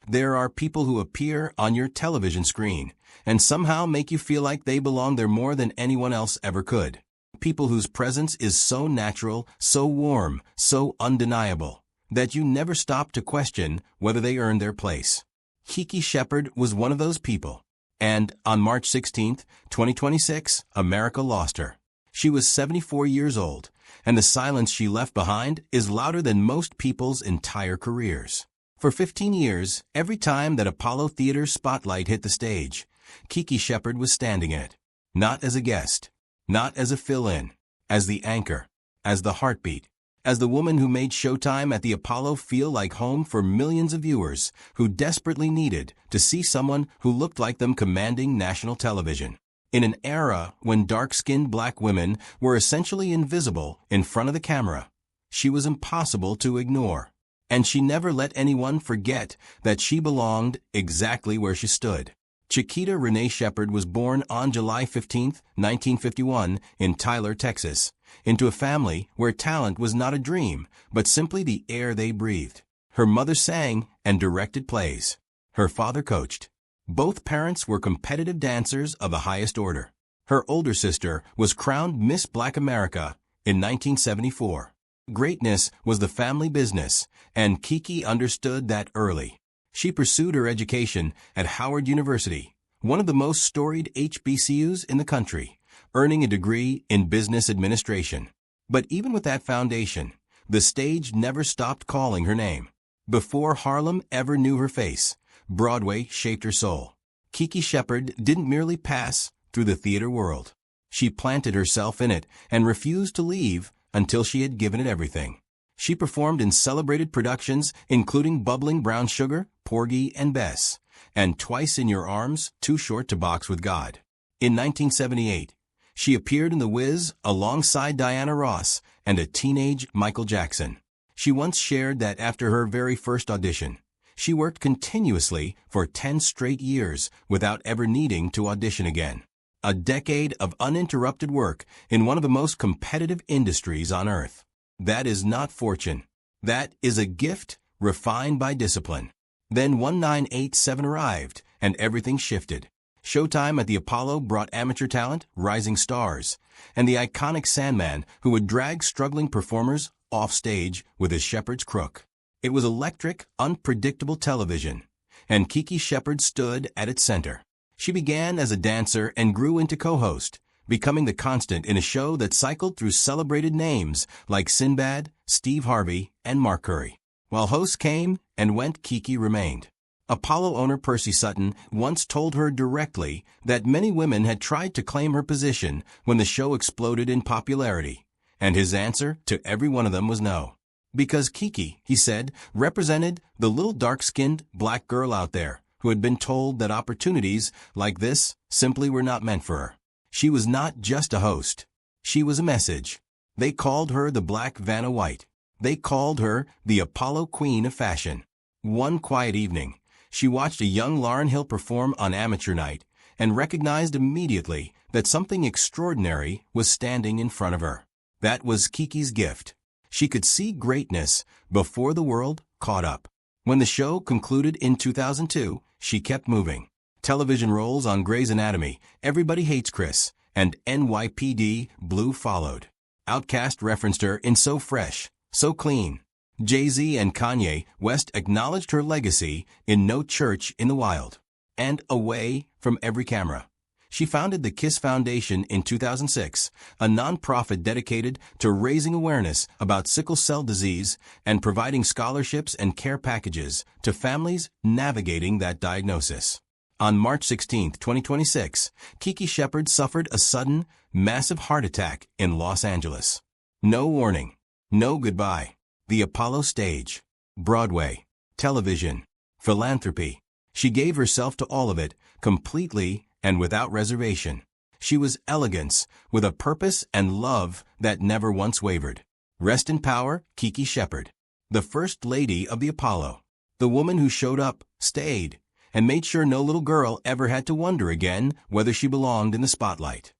There are people who appear on your television screen and somehow make you feel like they belong there more than anyone else ever could. People whose presence is so natural, so warm, so undeniable, that you never stop to question whether they earned their place. Kiki Shepard was one of those people. And on March 16, 2026, America lost her. She was 74 years old, and the silence she left behind is louder than most people's entire careers. For 15 years, every time that Apollo Theater's spotlight hit the stage, Kiki Shepard was standing in it. Not as a guest, not as a fill-in, as the anchor, as the heartbeat, as the woman who made Showtime at the Apollo feel like home for millions of viewers who desperately needed to see someone who looked like them commanding national television. In an era when dark-skinned black women were essentially invisible in front of the camera, she was impossible to ignore. And she never let anyone forget that she belonged exactly where she stood. Chiquita Renee Shepard was born on July 15, 1951, in Tyler, Texas, into a family where talent was not a dream, but simply the air they breathed. Her mother sang and directed plays. Her father coached. Both parents were competitive dancers of the highest order. Her older sister was crowned Miss Black America in 1974. Greatness was the family business, and Kiki understood that early. She pursued her education at Howard University, one of the most storied HBCUs in the country, earning a degree in business administration. But even with that foundation, the stage never stopped calling her name. Before Harlem ever knew her face, Broadway shaped her soul. Kiki Shepard didn't merely pass through the theater world. She planted herself in it and refused to leave until she had given it everything. She performed in celebrated productions including Bubbling Brown Sugar, Porgy, and Bess, and Twice in Your Arms, Too Short to Box with God. In 1978, she appeared in The Wiz alongside Diana Ross and a teenage Michael Jackson. She once shared that after her very first audition, she worked continuously for 10 straight years without ever needing to audition again. A decade of uninterrupted work in one of the most competitive industries on earth. That is not fortune. That is a gift refined by discipline. Then 1987 arrived, and everything shifted. Showtime at the Apollo brought amateur talent, rising stars, and the iconic Sandman who would drag struggling performers off stage with his shepherd's crook. It was electric, unpredictable television, and Kiki Shepard stood at its center. She began as a dancer and grew into co-host, becoming the constant in a show that cycled through celebrated names like Sinbad, Steve Harvey, and Mark Curry. While hosts came and went, Kiki remained. Apollo owner Percy Sutton once told her directly that many women had tried to claim her position when the show exploded in popularity, and his answer to every one of them was no. Because Kiki, he said, represented the little dark-skinned black girl out there who had been told that opportunities like this simply were not meant for her. She was not just a host. She was a message. They called her the Black Vanna White. They called her the Apollo Queen of Fashion. One quiet evening, she watched a young Lauryn Hill perform on Amateur Night and recognized immediately that something extraordinary was standing in front of her. That was Kiki's gift. She could see greatness before the world caught up. When the show concluded in 2002, she kept moving. Television roles on Grey's Anatomy, Everybody Hates Chris, and NYPD Blue followed. Outkast referenced her in So Fresh, So Clean. Jay-Z and Kanye West acknowledged her legacy in No Church in the Wild. And Away from Every Camera. She founded the KISS Foundation in 2006, a nonprofit dedicated to raising awareness about sickle cell disease and providing scholarships and care packages to families navigating that diagnosis. On March 16, 2026, Kiki Shepard suffered a sudden, massive heart attack in Los Angeles. No warning, no goodbye. The Apollo stage, Broadway, television, philanthropy. She gave herself to all of it, completely and without reservation. She was elegance with a purpose and love that never once wavered. Rest in power, Kiki Shepard, the First Lady of the Apollo, the woman who showed up, stayed, and made sure no little girl ever had to wonder again whether she belonged in the spotlight.